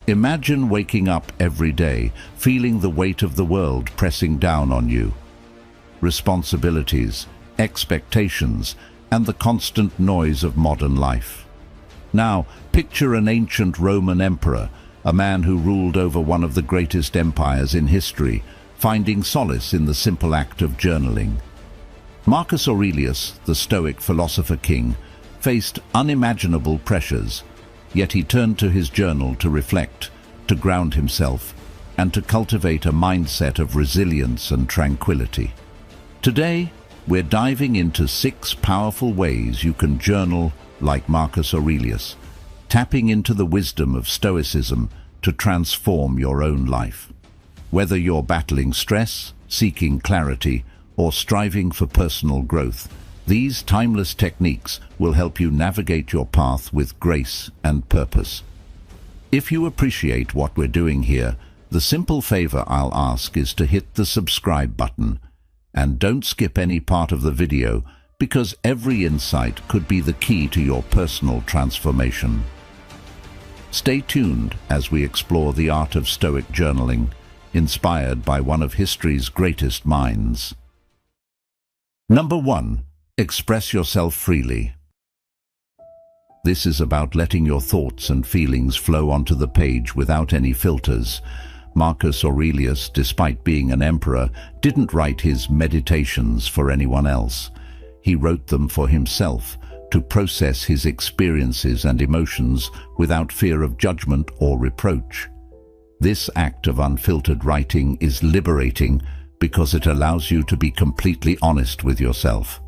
Imagine waking up every day, feeling the weight of the world pressing down on you. Responsibilities, expectations, and the constant noise of modern life. Now, picture an ancient Roman emperor, a man who ruled over one of the greatest empires in history, finding solace in the simple act of journaling. Marcus Aurelius, the Stoic philosopher king, faced unimaginable pressures, yet he turned to his journal to reflect, to ground himself, and to cultivate a mindset of resilience and tranquility. Today, we're diving into 6 powerful ways you can journal like Marcus Aurelius, tapping into the wisdom of Stoicism to transform your own life. Whether you're battling stress, seeking clarity, or striving for personal growth, these timeless techniques will help you navigate your path with grace and purpose. If you appreciate what we're doing here, the simple favor I'll ask is to hit the subscribe button. And don't skip any part of the video, because every insight could be the key to your personal transformation. Stay tuned as we explore the art of Stoic journaling, inspired by one of history's greatest minds. Number 1. Express yourself freely. This is about letting your thoughts and feelings flow onto the page without any filters. Marcus Aurelius, despite being an emperor, didn't write his meditations for anyone else. He wrote them for himself, to process his experiences and emotions without fear of judgment or reproach. This act of unfiltered writing is liberating because it allows you to be completely honest with yourself.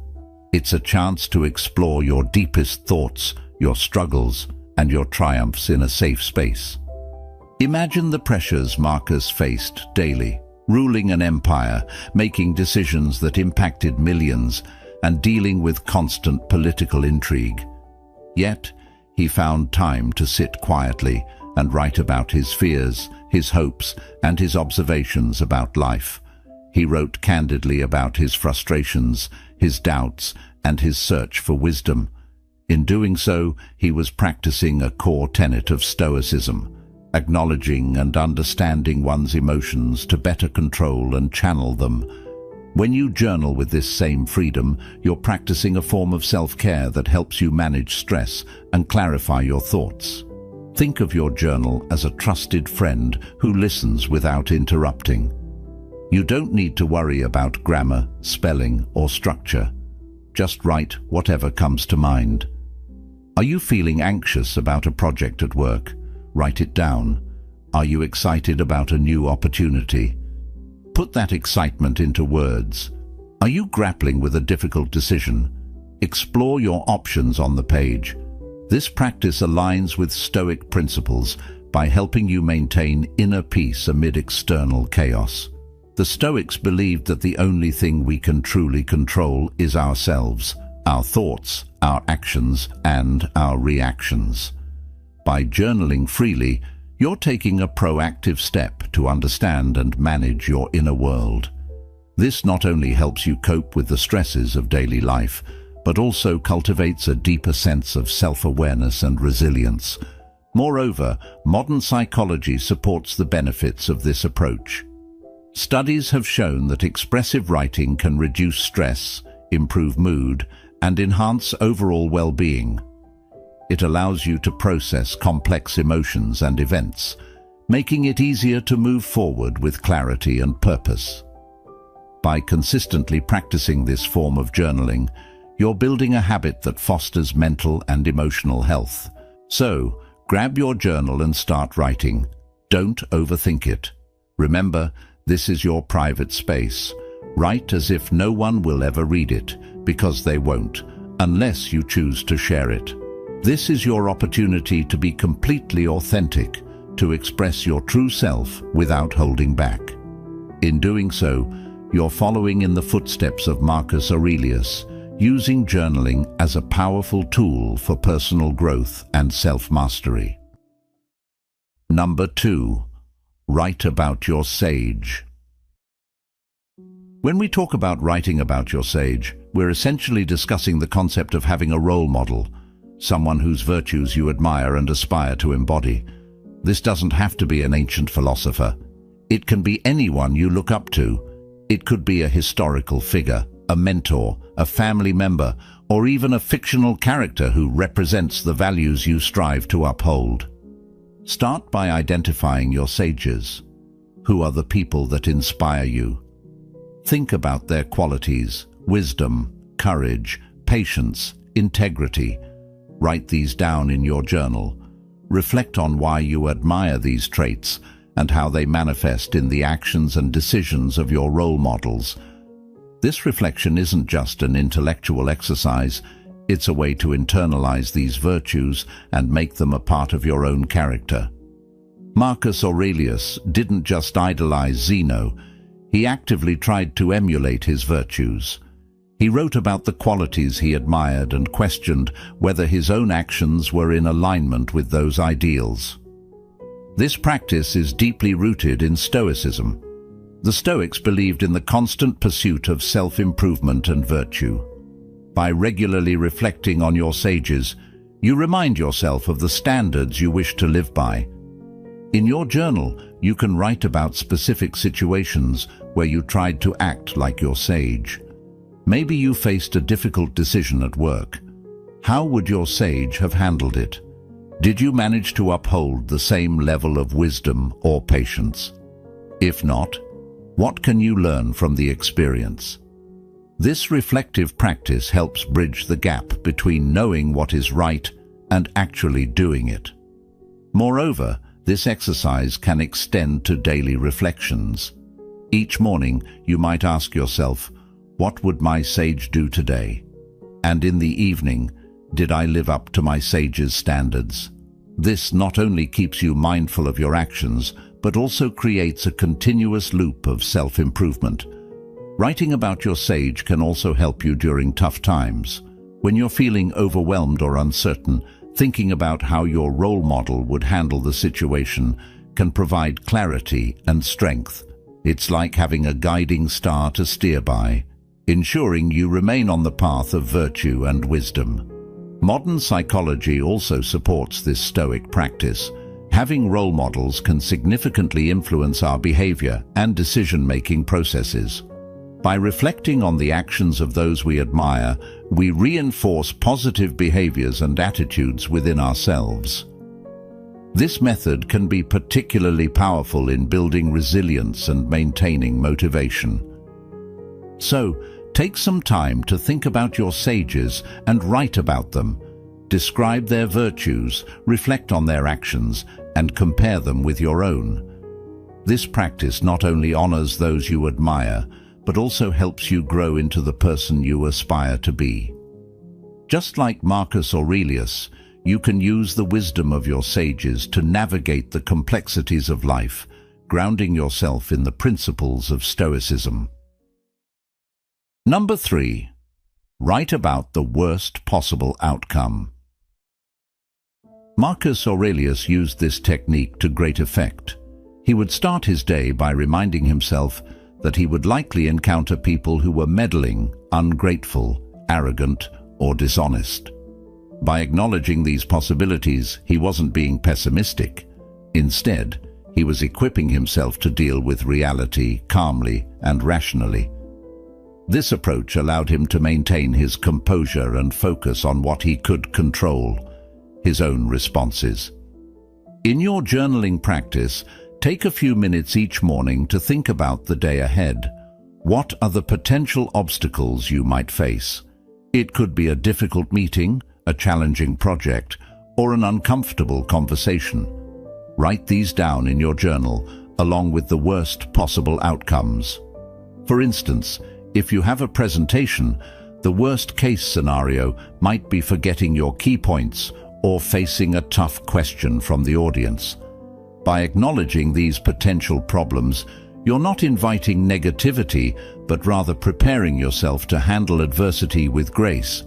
It's a chance to explore your deepest thoughts, your struggles, and your triumphs in a safe space. Imagine the pressures Marcus faced daily, ruling an empire, making decisions that impacted millions, and dealing with constant political intrigue. Yet, he found time to sit quietly and write about his fears, his hopes, and his observations about life. He wrote candidly about his frustrations, his doubts, and his search for wisdom. In doing so, he was practicing a core tenet of Stoicism, acknowledging and understanding one's emotions to better control and channel them. When you journal with this same freedom, you're practicing a form of self-care that helps you manage stress and clarify your thoughts. Think of your journal as a trusted friend who listens without interrupting. You don't need to worry about grammar, spelling, or structure. Just write whatever comes to mind. Are you feeling anxious about a project at work? Write it down. Are you excited about a new opportunity? Put that excitement into words. Are you grappling with a difficult decision? Explore your options on the page. This practice aligns with Stoic principles by helping you maintain inner peace amid external chaos. The Stoics believed that the only thing we can truly control is ourselves, our thoughts, our actions, and our reactions. By journaling freely, you're taking a proactive step to understand and manage your inner world. This not only helps you cope with the stresses of daily life, but also cultivates a deeper sense of self-awareness and resilience. Moreover, modern psychology supports the benefits of this approach. Studies have shown that expressive writing can reduce stress, improve mood, and enhance overall well-being. It allows you to process complex emotions and events, making it easier to move forward with clarity and purpose. By consistently practicing this form of journaling, you're building a habit that fosters mental and emotional health. So, grab your journal and start writing. Don't overthink it. Remember, this is your private space. Write as if no one will ever read it, because they won't, unless you choose to share it. This is your opportunity to be completely authentic, to express your true self without holding back. In doing so, you're following in the footsteps of Marcus Aurelius, using journaling as a powerful tool for personal growth and self-mastery. Number 2. Write about your sage. When we talk about writing about your sage, we're essentially discussing the concept of having a role model, someone whose virtues you admire and aspire to embody. This doesn't have to be an ancient philosopher. It can be anyone you look up to. It could be a historical figure, a mentor, a family member, or even a fictional character who represents the values you strive to uphold. Start by identifying your sages. Who are the people that inspire you? Think about their qualities: wisdom, courage, patience, integrity. Write these down in your journal. Reflect on why you admire these traits and how they manifest in the actions and decisions of your role models. This reflection isn't just an intellectual exercise, it's a way to internalize these virtues and make them a part of your own character. Marcus Aurelius didn't just idolize Zeno, he actively tried to emulate his virtues. He wrote about the qualities he admired and questioned whether his own actions were in alignment with those ideals. This practice is deeply rooted in Stoicism. The Stoics believed in the constant pursuit of self-improvement and virtue. By regularly reflecting on your sages, you remind yourself of the standards you wish to live by. In your journal, you can write about specific situations where you tried to act like your sage. Maybe you faced a difficult decision at work. How would your sage have handled it? Did you manage to uphold the same level of wisdom or patience? If not, what can you learn from the experience? This reflective practice helps bridge the gap between knowing what is right and actually doing it. Moreover, this exercise can extend to daily reflections. Each morning, you might ask yourself, what would my sage do today? And in the evening, did I live up to my sage's standards? This not only keeps you mindful of your actions, but also creates a continuous loop of self-improvement. Writing about your sage can also help you during tough times. When you're feeling overwhelmed or uncertain, thinking about how your role model would handle the situation can provide clarity and strength. It's like having a guiding star to steer by, ensuring you remain on the path of virtue and wisdom. Modern psychology also supports this Stoic practice. Having role models can significantly influence our behavior and decision-making processes. By reflecting on the actions of those we admire, we reinforce positive behaviors and attitudes within ourselves. This method can be particularly powerful in building resilience and maintaining motivation. So, take some time to think about your sages and write about them. Describe their virtues, reflect on their actions, and compare them with your own. This practice not only honors those you admire, but also helps you grow into the person you aspire to be. Just like Marcus Aurelius, you can use the wisdom of your sages to navigate the complexities of life, grounding yourself in the principles of Stoicism. Number 3. Write about the worst possible outcome. Marcus Aurelius used this technique to great effect. He would start his day by reminding himself that he would likely encounter people who were meddling, ungrateful, arrogant, or dishonest. By acknowledging these possibilities, he wasn't being pessimistic. Instead, he was equipping himself to deal with reality calmly and rationally. This approach allowed him to maintain his composure and focus on what he could control, his own responses. In your journaling practice, take a few minutes each morning to think about the day ahead. What are the potential obstacles you might face? It could be a difficult meeting, a challenging project, or an uncomfortable conversation. Write these down in your journal, along with the worst possible outcomes. For instance, if you have a presentation, the worst-case scenario might be forgetting your key points or facing a tough question from the audience. By acknowledging these potential problems, you're not inviting negativity, but rather preparing yourself to handle adversity with grace.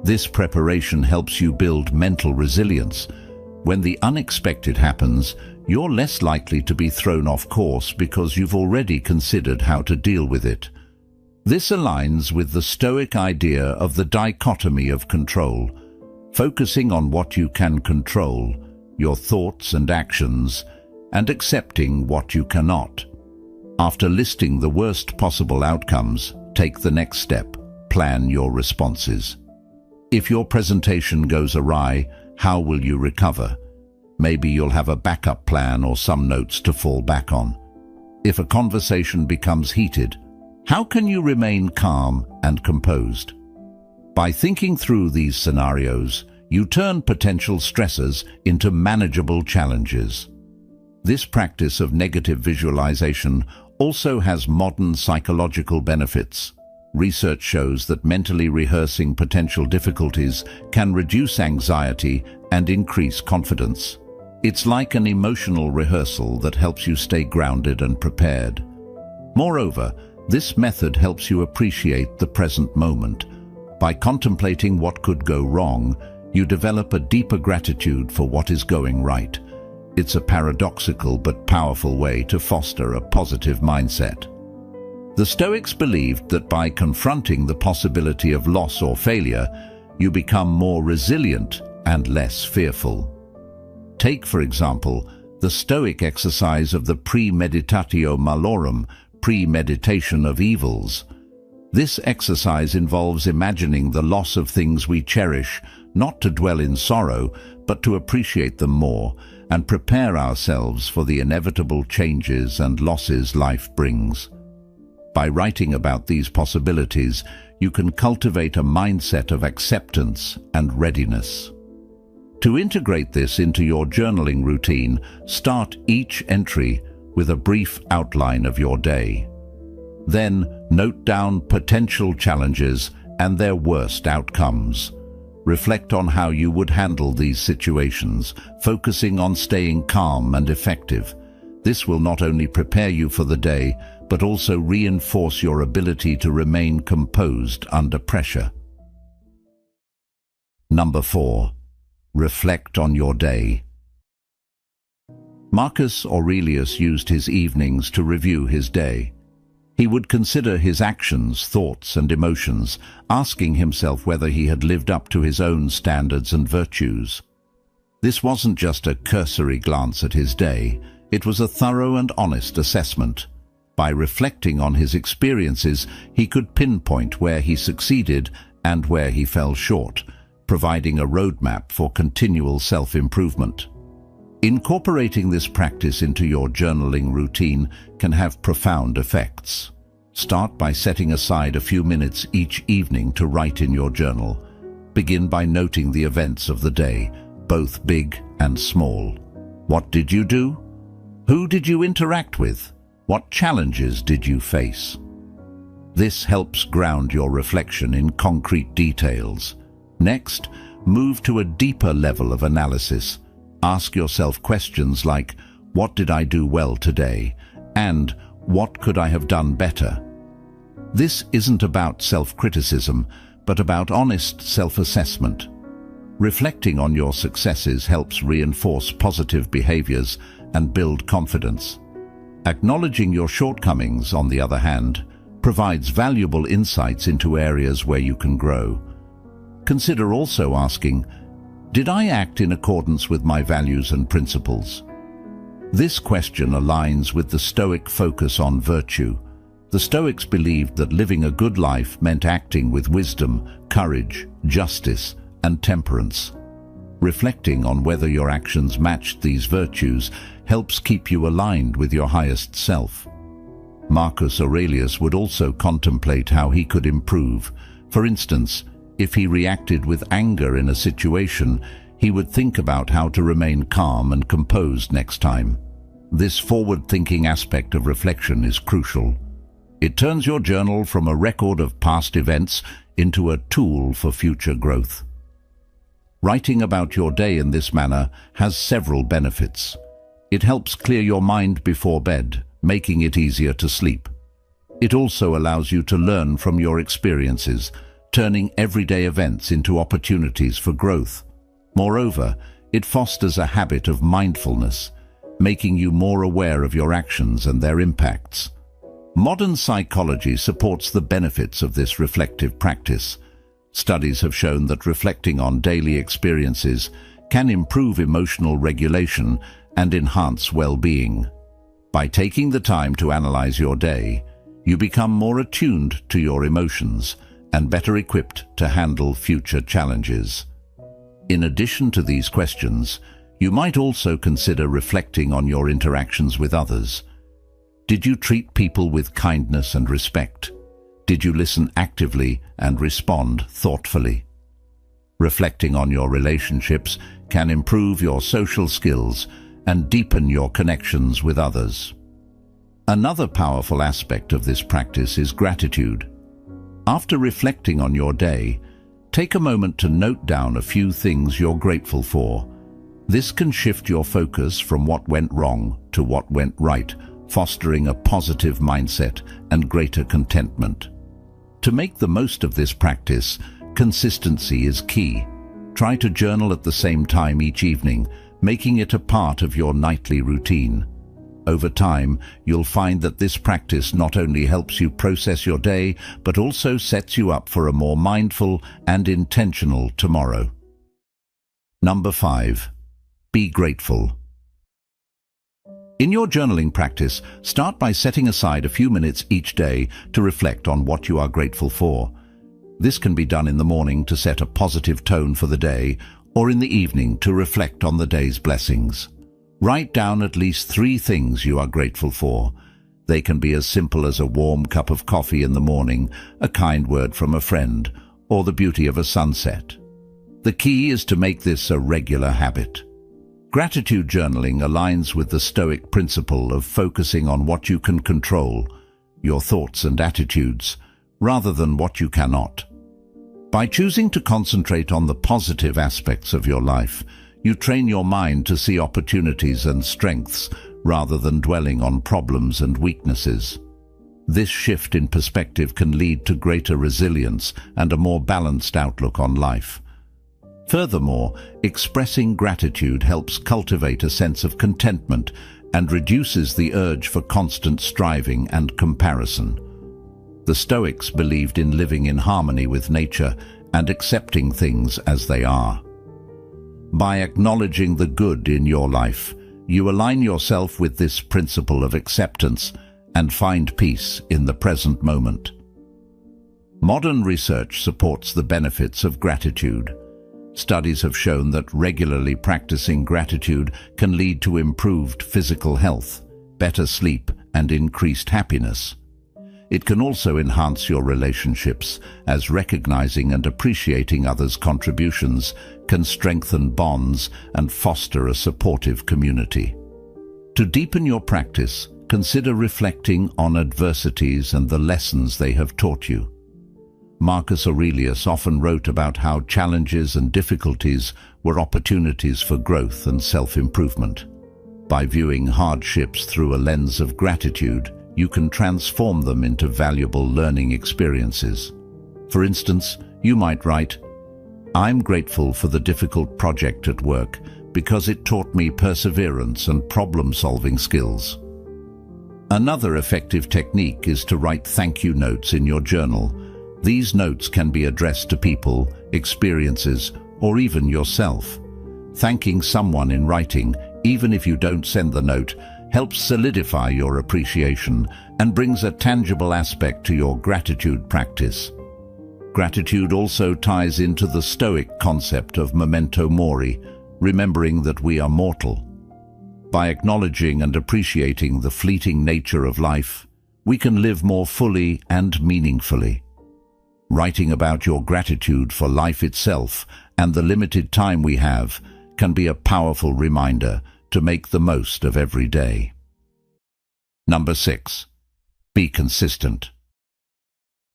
This preparation helps you build mental resilience. When the unexpected happens, you're less likely to be thrown off course because you've already considered how to deal with it. This aligns with the Stoic idea of the dichotomy of control. Focusing on what you can control your thoughts and actions, and accepting what you cannot. After listing the worst possible outcomes, take the next step. Plan your responses. If your presentation goes awry, how will you recover? Maybe you'll have a backup plan or some notes to fall back on. If a conversation becomes heated, how can you remain calm and composed? By thinking through these scenarios, you turn potential stressors into manageable challenges. This practice of negative visualization also has modern psychological benefits. Research shows that mentally rehearsing potential difficulties can reduce anxiety and increase confidence. It's like an emotional rehearsal that helps you stay grounded and prepared. Moreover, this method helps you appreciate the present moment. By contemplating what could go wrong, you develop a deeper gratitude for what is going right. It's a paradoxical but powerful way to foster a positive mindset. The Stoics believed that by confronting the possibility of loss or failure, you become more resilient and less fearful. Take, for example, the Stoic exercise of the premeditatio malorum, premeditation of evils. This exercise involves imagining the loss of things we cherish, not to dwell in sorrow, but to appreciate them more, and prepare ourselves for the inevitable changes and losses life brings. By writing about these possibilities, you can cultivate a mindset of acceptance and readiness. To integrate this into your journaling routine, start each entry with a brief outline of your day. Then, note down potential challenges and their worst outcomes. Reflect on how you would handle these situations, focusing on staying calm and effective. This will not only prepare you for the day, but also reinforce your ability to remain composed under pressure. Number 4. Reflect on your day. Marcus Aurelius used his evenings to review his day. He would consider his actions, thoughts, and emotions, asking himself whether he had lived up to his own standards and virtues. This wasn't just a cursory glance at his day, it was a thorough and honest assessment. By reflecting on his experiences, he could pinpoint where he succeeded and where he fell short, providing a roadmap for continual self-improvement. Incorporating this practice into your journaling routine can have profound effects. Start by setting aside a few minutes each evening to write in your journal. Begin by noting the events of the day, both big and small. What did you do? Who did you interact with? What challenges did you face? This helps ground your reflection in concrete details. Next, move to a deeper level of analysis. Ask yourself questions like, what did I do well today? And what could I have done better? This isn't about self-criticism, but about honest self-assessment. Reflecting on your successes helps reinforce positive behaviors and build confidence. Acknowledging your shortcomings, on the other hand, provides valuable insights into areas where you can grow. Consider also asking, did I act in accordance with my values and principles? This question aligns with the Stoic focus on virtue. The Stoics believed that living a good life meant acting with wisdom, courage, justice, and temperance. Reflecting on whether your actions matched these virtues helps keep you aligned with your highest self. Marcus Aurelius would also contemplate how he could improve. For instance, if he reacted with anger in a situation, he would think about how to remain calm and composed next time. This forward-thinking aspect of reflection is crucial. It turns your journal from a record of past events into a tool for future growth. Writing about your day in this manner has several benefits. It helps clear your mind before bed, making it easier to sleep. It also allows you to learn from your experiences, turning everyday events into opportunities for growth. Moreover, it fosters a habit of mindfulness, making you more aware of your actions and their impacts. Modern psychology supports the benefits of this reflective practice. Studies have shown that reflecting on daily experiences can improve emotional regulation and enhance well-being. By taking the time to analyze your day, you become more attuned to your emotions and better equipped to handle future challenges. In addition to these questions, you might also consider reflecting on your interactions with others. Did you treat people with kindness and respect? Did you listen actively and respond thoughtfully? Reflecting on your relationships can improve your social skills and deepen your connections with others. Another powerful aspect of this practice is gratitude. After reflecting on your day, take a moment to note down a few things you're grateful for. This can shift your focus from what went wrong to what went right, fostering a positive mindset and greater contentment. To make the most of this practice, consistency is key. Try to journal at the same time each evening, making it a part of your nightly routine. Over time, you'll find that this practice not only helps you process your day, but also sets you up for a more mindful and intentional tomorrow. Number 5. Be grateful. In your journaling practice, start by setting aside a few minutes each day to reflect on what you are grateful for. This can be done in the morning to set a positive tone for the day, or in the evening to reflect on the day's blessings. Write down at least 3 things you are grateful for. They can be as simple as a warm cup of coffee in the morning, a kind word from a friend, or the beauty of a sunset. The key is to make this a regular habit. Gratitude journaling aligns with the Stoic principle of focusing on what you can control, your thoughts and attitudes, rather than what you cannot. By choosing to concentrate on the positive aspects of your life, you train your mind to see opportunities and strengths rather than dwelling on problems and weaknesses. This shift in perspective can lead to greater resilience and a more balanced outlook on life. Furthermore, expressing gratitude helps cultivate a sense of contentment and reduces the urge for constant striving and comparison. The Stoics believed in living in harmony with nature and accepting things as they are. By acknowledging the good in your life, you align yourself with this principle of acceptance and find peace in the present moment. Modern research supports the benefits of gratitude. Studies have shown that regularly practicing gratitude can lead to improved physical health, better sleep, and increased happiness. It can also enhance your relationships, as recognizing and appreciating others' contributions can strengthen bonds and foster a supportive community. To deepen your practice, consider reflecting on adversities and the lessons they have taught you. Marcus Aurelius often wrote about how challenges and difficulties were opportunities for growth and self-improvement. By viewing hardships through a lens of gratitude, you can transform them into valuable learning experiences. For instance, you might write, "I'm grateful for the difficult project at work because it taught me perseverance and problem-solving skills." Another effective technique is to write thank you notes in your journal. These notes can be addressed to people, experiences, or even yourself. Thanking someone in writing, even if you don't send the note, helps solidify your appreciation and brings a tangible aspect to your gratitude practice. Gratitude also ties into the Stoic concept of memento mori, remembering that we are mortal. By acknowledging and appreciating the fleeting nature of life, we can live more fully and meaningfully. Writing about your gratitude for life itself and the limited time we have can be a powerful reminder to make the most of every day. Number 6. Be consistent.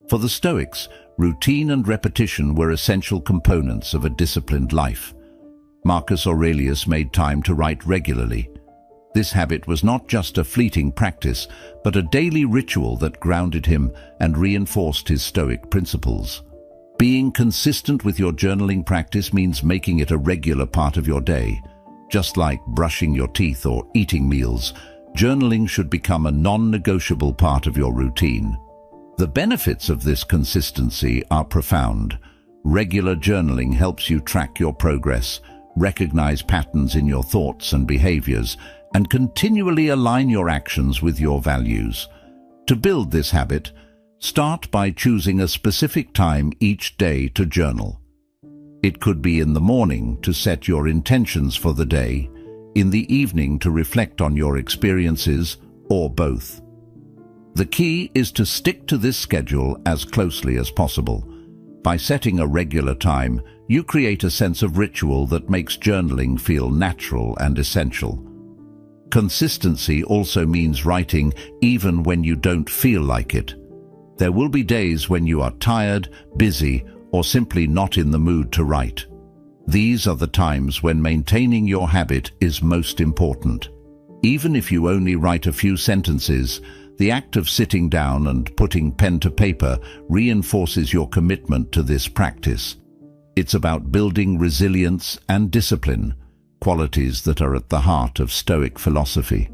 For the Stoics, routine and repetition were essential components of a disciplined life. Marcus Aurelius made time to write regularly. This habit was not just a fleeting practice, but a daily ritual that grounded him and reinforced his Stoic principles. Being consistent with your journaling practice means making it a regular part of your day. Just like brushing your teeth or eating meals, journaling should become a non-negotiable part of your routine. The benefits of this consistency are profound. Regular journaling helps you track your progress, recognize patterns in your thoughts and behaviors, and continually align your actions with your values. To build this habit, start by choosing a specific time each day to journal. It could be in the morning to set your intentions for the day, in the evening to reflect on your experiences, or both. The key is to stick to this schedule as closely as possible. By setting a regular time, you create a sense of ritual that makes journaling feel natural and essential. Consistency also means writing even when you don't feel like it. There will be days when you are tired, busy, or simply not in the mood to write. These are the times when maintaining your habit is most important. Even if you only write a few sentences, the act of sitting down and putting pen to paper reinforces your commitment to this practice. It's about building resilience and discipline, qualities that are at the heart of Stoic philosophy.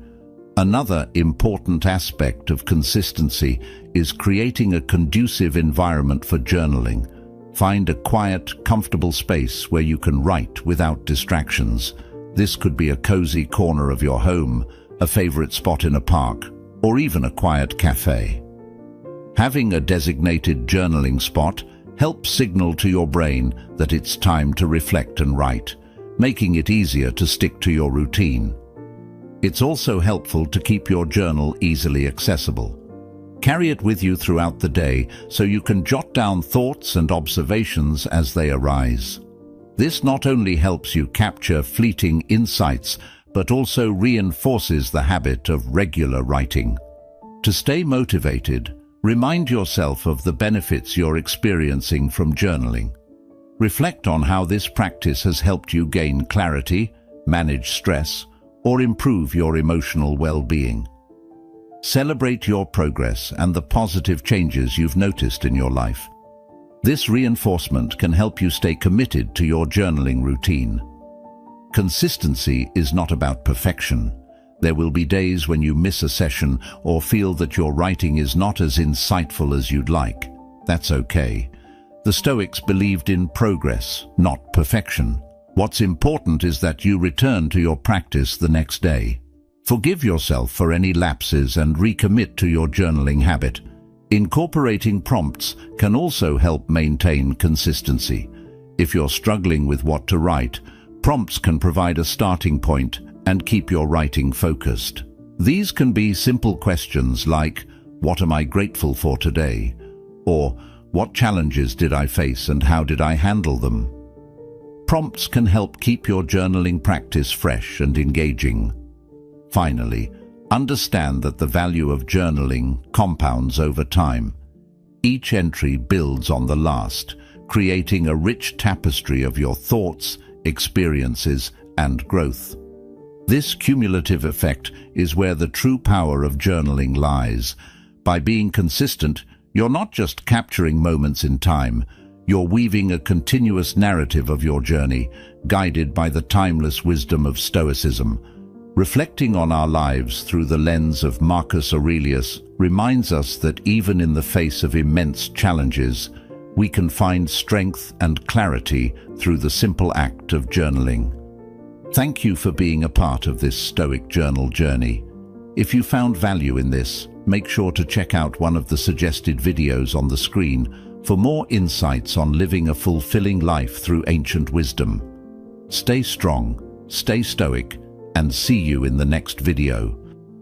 Another important aspect of consistency is creating a conducive environment for journaling. Find a quiet, comfortable space where you can write without distractions. This could be a cozy corner of your home, a favorite spot in a park, or even a quiet cafe. Having a designated journaling spot helps signal to your brain that it's time to reflect and write, making it easier to stick to your routine. It's also helpful to keep your journal easily accessible. Carry it with you throughout the day so you can jot down thoughts and observations as they arise. This not only helps you capture fleeting insights, but also reinforces the habit of regular writing. To stay motivated, remind yourself of the benefits you're experiencing from journaling. Reflect on how this practice has helped you gain clarity, manage stress, or improve your emotional well-being. Celebrate your progress and the positive changes you've noticed in your life. This reinforcement can help you stay committed to your journaling routine. Consistency is not about perfection. There will be days when you miss a session or feel that your writing is not as insightful as you'd like. That's okay. The Stoics believed in progress, not perfection. What's important is that you return to your practice the next day. Forgive yourself for any lapses and recommit to your journaling habit. Incorporating prompts can also help maintain consistency. If you're struggling with what to write, prompts can provide a starting point and keep your writing focused. These can be simple questions like, "What am I grateful for today?" or "What challenges did I face and how did I handle them?" Prompts can help keep your journaling practice fresh and engaging. Finally, understand that the value of journaling compounds over time. Each entry builds on the last, creating a rich tapestry of your thoughts, experiences, and growth. This cumulative effect is where the true power of journaling lies. By being consistent, you're not just capturing moments in time, you're weaving a continuous narrative of your journey, guided by the timeless wisdom of Stoicism. Reflecting on our lives through the lens of Marcus Aurelius reminds us that even in the face of immense challenges, we can find strength and clarity through the simple act of journaling. Thank you for being a part of this Stoic journal journey. If you found value in this, make sure to check out one of the suggested videos on the screen for more insights on living a fulfilling life through ancient wisdom. Stay strong, stay stoic, and see you in the next video.